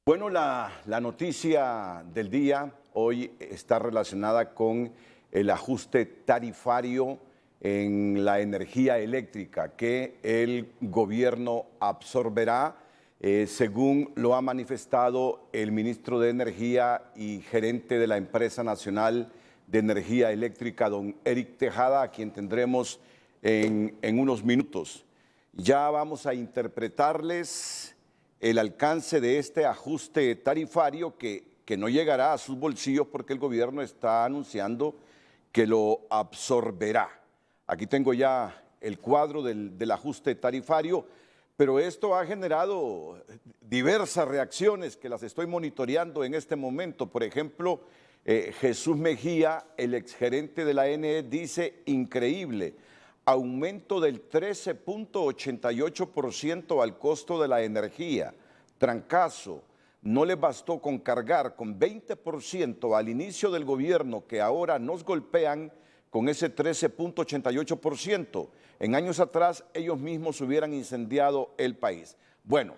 Bueno, la noticia del día hoy está relacionada con el ajuste tarifario en la energía eléctrica que el gobierno absorberá, según lo ha manifestado el ministro de Energía y gerente de la Empresa Nacional de Energía Eléctrica, don Eric Tejada, a quien tendremos en unos minutos. Ya vamos a interpretarles el alcance de este ajuste tarifario que no llegará a sus bolsillos porque el gobierno está anunciando que lo absorberá. Aquí tengo ya el cuadro del ajuste tarifario, pero esto ha generado diversas reacciones que las estoy monitoreando en este momento. Por ejemplo, Jesús Mejía, el exgerente de la ANE, dice: increíble, aumento del 13.88% al costo de la energía. Trancazo, no le bastó con cargar con 20% al inicio del gobierno, que ahora nos golpean con ese 13.88%. En años atrás ellos mismos hubieran incendiado el país. Bueno,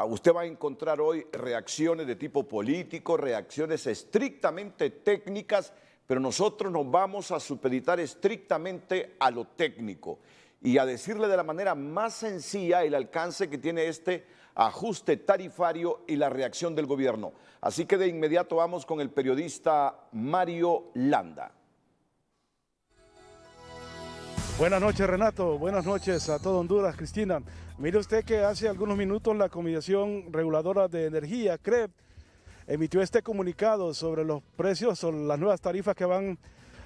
usted va a encontrar hoy reacciones de tipo político, reacciones estrictamente técnicas, pero nosotros nos vamos a supeditar estrictamente a lo técnico y a decirle de la manera más sencilla el alcance que tiene este ajuste tarifario y la reacción del gobierno. Así que de inmediato vamos con el periodista Mario Landa. Buenas noches, Renato. Buenas noches a todo Honduras, Cristina. Mire usted que hace algunos minutos la Comisión Reguladora de Energía, CREP, emitió este comunicado sobre los precios o las nuevas tarifas que van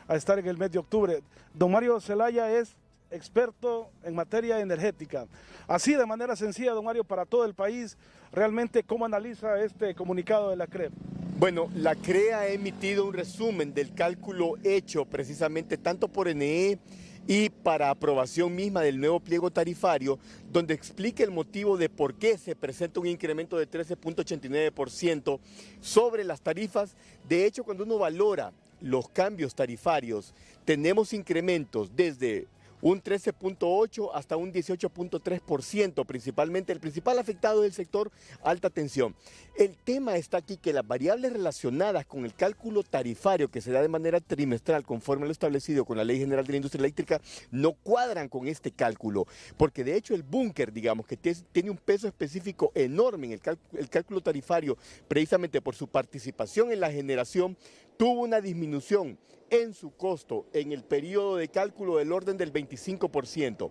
a estar en el mes de octubre. Don Mario Zelaya es experto en materia energética. Así, de manera sencilla, don Mario, para todo el país, realmente, ¿cómo analiza este comunicado de la CREP? Bueno, la CRE ha emitido un resumen del cálculo hecho precisamente tanto por ENE y para aprobación misma del nuevo pliego tarifario, donde explica el motivo de por qué se presenta un incremento de 13.89% sobre las tarifas. De hecho, cuando uno valora los cambios tarifarios, tenemos incrementos desde un 13.8 hasta un 18.3%, principalmente. El principal afectado es el sector alta tensión. El tema está aquí que las variables relacionadas con el cálculo tarifario que se da de manera trimestral conforme lo establecido con la Ley General de la Industria Eléctrica no cuadran con este cálculo, porque de hecho el búnker, digamos, que tiene un peso específico enorme en el cálculo tarifario, precisamente por su participación en la generación, tuvo una disminución en su costo en el periodo de cálculo del orden del 25%.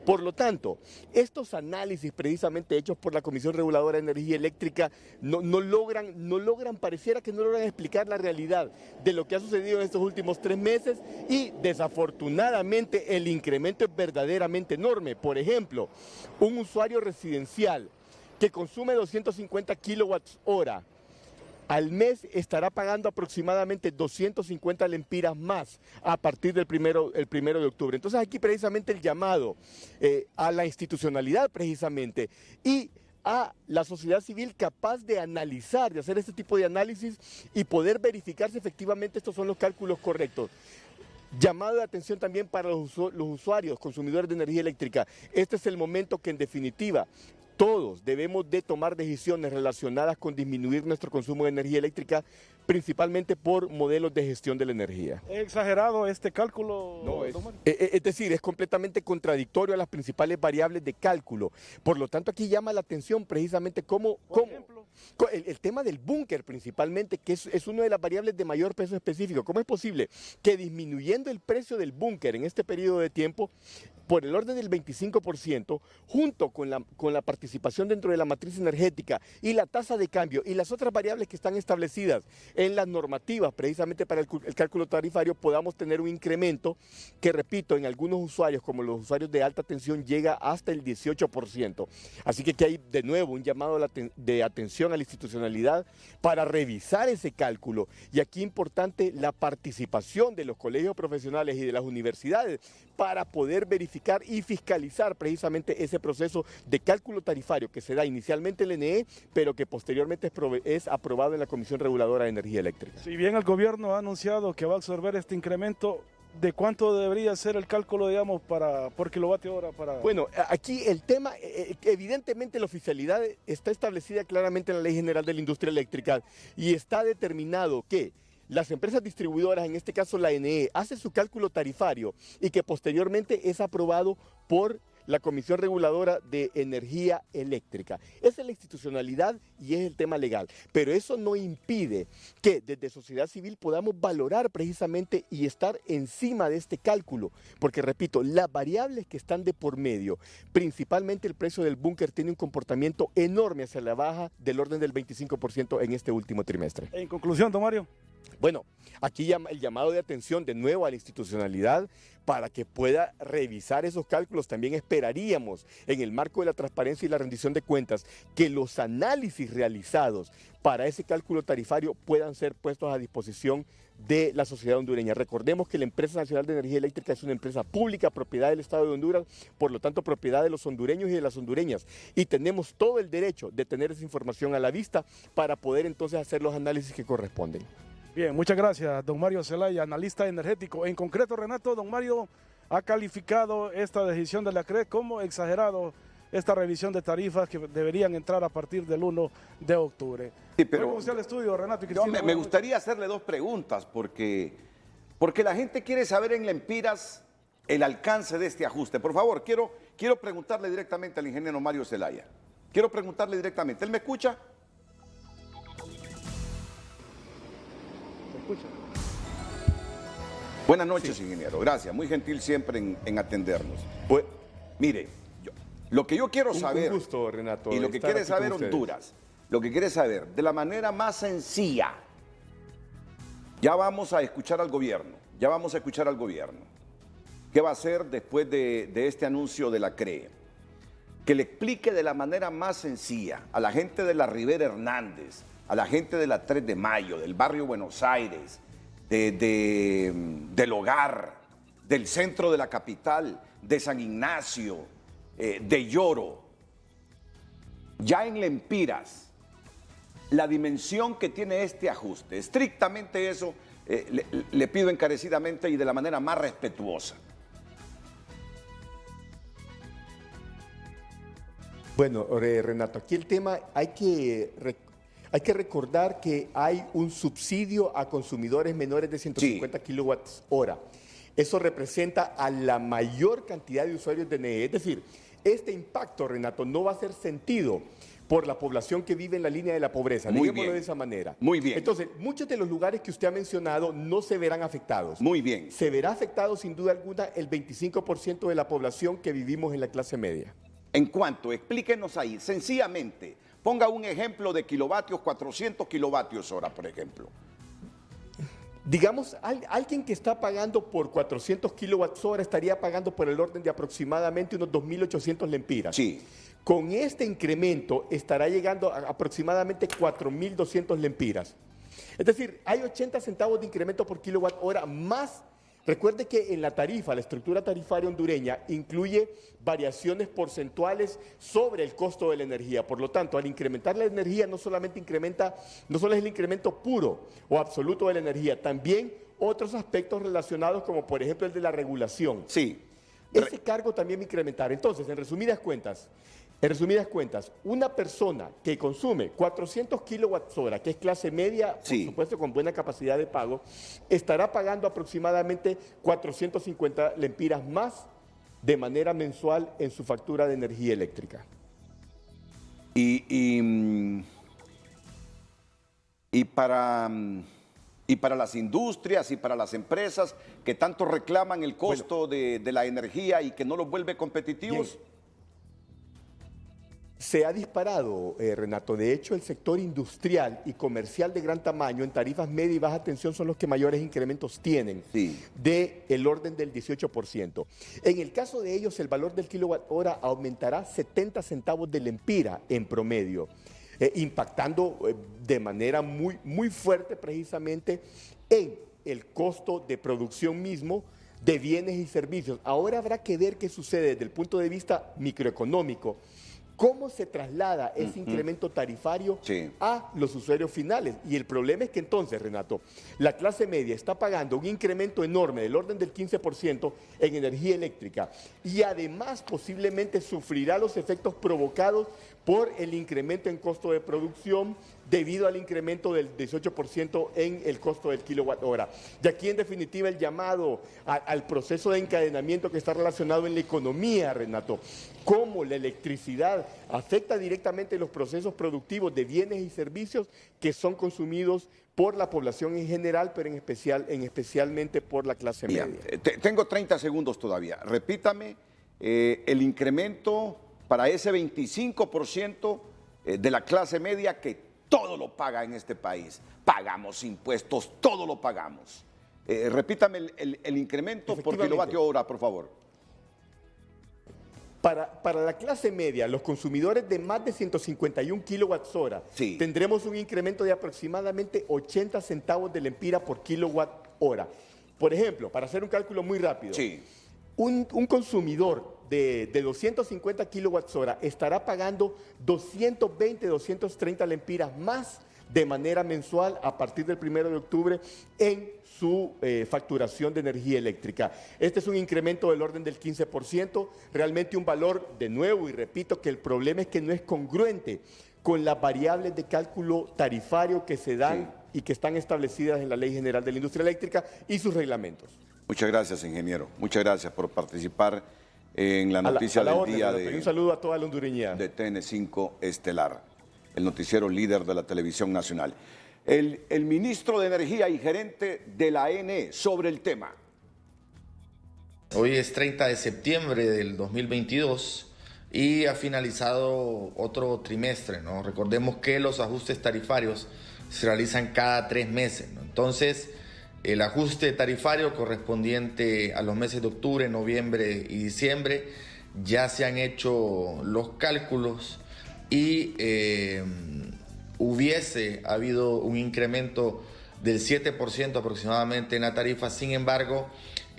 Por lo tanto, estos análisis precisamente hechos por la Comisión Reguladora de Energía Eléctrica no logran, pareciera que no logran explicar la realidad de lo que ha sucedido en estos últimos 3 meses y desafortunadamente el incremento es verdaderamente enorme. Por ejemplo, un usuario residencial que consume 250 kilowatts hora, al mes estará pagando aproximadamente 250 lempiras más a partir del primero de octubre. Entonces aquí precisamente el llamado a la institucionalidad precisamente y a la sociedad civil capaz de analizar, de hacer este tipo de análisis y poder verificar si efectivamente estos son los cálculos correctos. Llamado de atención también para los usuarios, consumidores de energía eléctrica. Este es el momento que en definitiva todos debemos de tomar decisiones relacionadas con disminuir nuestro consumo de energía eléctrica, principalmente por modelos de gestión de la energía. ¿Es exagerado este cálculo? No, es decir, es completamente contradictorio a las principales variables de cálculo. Por lo tanto, aquí llama la atención precisamente el tema del búnker principalmente, que es una de las variables de mayor peso específico. ¿Cómo es posible que disminuyendo el precio del búnker en este periodo de tiempo, por el orden del 25%, junto con la participación dentro de la matriz energética y la tasa de cambio y las otras variables que están establecidas en las normativas precisamente para el cálculo tarifario, podamos tener un incremento que, repito, en algunos usuarios, como los usuarios de alta tensión, llega hasta el 18%. Así que aquí hay de nuevo un llamado de atención a la institucionalidad para revisar ese cálculo. Y aquí importante la participación de los colegios profesionales y de las universidades para poder verificar y fiscalizar precisamente ese proceso de cálculo tarifario que se da inicialmente en el ENE, pero que posteriormente es aprobado en la Comisión Reguladora de Energía Eléctrica. Si bien el gobierno ha anunciado que va a absorber este incremento, ¿de cuánto debería ser el cálculo, digamos, por kilovatio hora para...? Bueno, aquí el tema, evidentemente la oficialidad está establecida claramente en la Ley General de la Industria Eléctrica y está determinado que las empresas distribuidoras, en este caso la NE, hace su cálculo tarifario y que posteriormente es aprobado por la Comisión Reguladora de Energía Eléctrica. Esa es la institucionalidad y es el tema legal. Pero eso no impide que desde sociedad civil podamos valorar precisamente y estar encima de este cálculo. Porque, repito, las variables que están de por medio, principalmente el precio del búnker, tiene un comportamiento enorme hacia la baja del orden del 25% en este último trimestre. En conclusión, don Mario. Bueno, aquí el llamado de atención de nuevo a la institucionalidad para que pueda revisar esos cálculos. También esperaríamos, en el marco de la transparencia y la rendición de cuentas, que los análisis realizados para ese cálculo tarifario puedan ser puestos a disposición de la sociedad hondureña. Recordemos que la Empresa Nacional de Energía Eléctrica es una empresa pública, propiedad del Estado de Honduras, por lo tanto propiedad de los hondureños y de las hondureñas. Y tenemos todo el derecho de tener esa información a la vista para poder entonces hacer los análisis que corresponden. Bien, muchas gracias, don Mario Zelaya, analista energético. En concreto, Renato, don Mario ha calificado esta decisión de la CRE como exagerado, esta revisión de tarifas que deberían entrar a partir del 1 de octubre. Sí, pero ¿Cómo el estudio, Renato y yo Cristina? me gustaría hacerle dos preguntas, porque la gente quiere saber en Lempiras el alcance de este ajuste. Por favor, quiero preguntarle directamente al ingeniero Mario Zelaya. Quiero preguntarle directamente. ¿Él me escucha? Buenas noches, sí, ingeniero. Gracias. Muy gentil siempre en atendernos. Pues, mire, lo que yo quiero saber, un gusto, Renato, y lo que quiere saber Honduras, lo que quiere saber de la manera más sencilla, ya vamos a escuchar al gobierno, ¿Qué va a hacer después de este anuncio de la CRE? Que le explique de la manera más sencilla a la gente de la Rivera Hernández, a la gente de la 3 de Mayo, del barrio Buenos Aires, del Hogar, del centro de la capital, de San Ignacio, de Lloro. Ya en Lempiras, la dimensión que tiene este ajuste, estrictamente eso, le pido encarecidamente y de la manera más respetuosa. Bueno, Renato, aquí el tema hay que recordar que hay un subsidio a consumidores menores de 150 kilowatts hora. Eso representa a la mayor cantidad de usuarios de NE. Es decir, este impacto, Renato, no va a hacer sentido por la población que vive en la línea de la pobreza. Digámoslo de esa manera. Muy bien. Entonces, muchos de los lugares que usted ha mencionado no se verán afectados. Muy bien. Se verá afectado, sin duda alguna, el 25% de la población que vivimos en la clase media. En cuanto, explíquenos ahí, sencillamente, ponga un ejemplo de kilovatios, 400 kilovatios hora, por ejemplo. Digamos, alguien que está pagando por 400 kilowatts hora estaría pagando por el orden de aproximadamente unos 2.800 lempiras. Sí. Con este incremento estará llegando a aproximadamente 4.200 lempiras. Es decir, hay 80 centavos de incremento por kilowatt hora más. Recuerde que en la tarifa, la estructura tarifaria hondureña incluye variaciones porcentuales sobre el costo de la energía. Por lo tanto, al incrementar la energía no solo es el incremento puro o absoluto de la energía, también otros aspectos relacionados como por ejemplo el de la regulación. Sí. Ese cargo también va a incrementar. Entonces, en resumidas cuentas, una persona que consume 400 kilowatts hora, que es clase media, por supuesto con buena capacidad de pago, estará pagando aproximadamente 450 lempiras más de manera mensual en su factura de energía eléctrica. Y para las industrias y para las empresas que tanto reclaman el costo de la energía y que no los vuelve competitivos. Bien. Se ha disparado, Renato. De hecho, el sector industrial y comercial de gran tamaño en tarifas media y baja tensión son los que mayores incrementos tienen, del orden del 18%. En el caso de ellos, el valor del kilowatt hora aumentará 70 centavos de lempira en promedio, impactando de manera muy, muy fuerte precisamente en el costo de producción mismo de bienes y servicios. Ahora habrá que ver qué sucede desde el punto de vista microeconómico ¿Cómo se traslada ese incremento tarifario a los usuarios finales? Y el problema es que entonces, Renato, la clase media está pagando un incremento enorme del orden del 15% en energía eléctrica y además posiblemente sufrirá los efectos provocados por el incremento en costo de producción debido al incremento del 18% en el costo del kilowatt hora. Y aquí, en definitiva, el llamado al proceso de encadenamiento que está relacionado en la economía, Renato, cómo la electricidad afecta directamente los procesos productivos de bienes y servicios que son consumidos por la población en general, pero especialmente por la clase media. Tengo 30 segundos todavía. Repítame el incremento para ese 25% de la clase media que todo lo paga en este país. Pagamos impuestos, todo lo pagamos. Repítame el incremento por kilovatio hora, por favor. Para la clase media, los consumidores de más de 151 kilowatts hora, tendremos un incremento de aproximadamente 80 centavos de lempira por kilowatt hora. Por ejemplo, para hacer un cálculo muy rápido, un consumidor de 250 kilowatts hora estará pagando 220, 230 lempiras más de manera mensual a partir del 1 de octubre en su facturación de energía eléctrica. Este es un incremento del orden del 15%, realmente un valor, de nuevo, y repito, que el problema es que no es congruente con las variables de cálculo tarifario que se dan y que están establecidas en la Ley General de la Industria Eléctrica y sus reglamentos. Muchas gracias, ingeniero. Muchas gracias por participar en la noticia del día de... Un saludo a toda la hondureña. De TN5 Estelar, el noticiero líder de la televisión nacional. El ministro de Energía y gerente de la ANE sobre el tema. Hoy es 30 de septiembre del 2022 y ha finalizado otro trimestre, ¿no? Recordemos que los ajustes tarifarios se realizan cada 3 meses, ¿no? Entonces, el ajuste tarifario correspondiente a los meses de octubre, noviembre y diciembre, ya se han hecho los cálculos y hubiese habido un incremento del 7% aproximadamente en la tarifa. Sin embargo,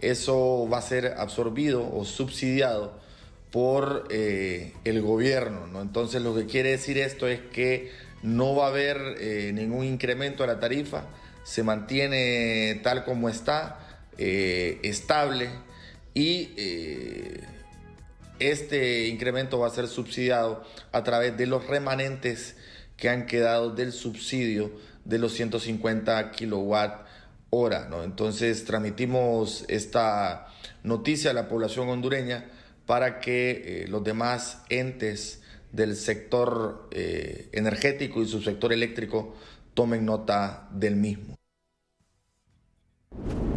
eso va a ser absorbido o subsidiado por el gobierno, ¿no? Entonces, lo que quiere decir esto es que no va a haber ningún incremento a la tarifa, se mantiene tal como está, estable, y este incremento va a ser subsidiado a través de los remanentes que han quedado del subsidio de los 150 kilowatt hora, ¿no? Entonces, transmitimos esta noticia a la población hondureña para que los demás entes del sector energético y subsector eléctrico tomen nota del mismo.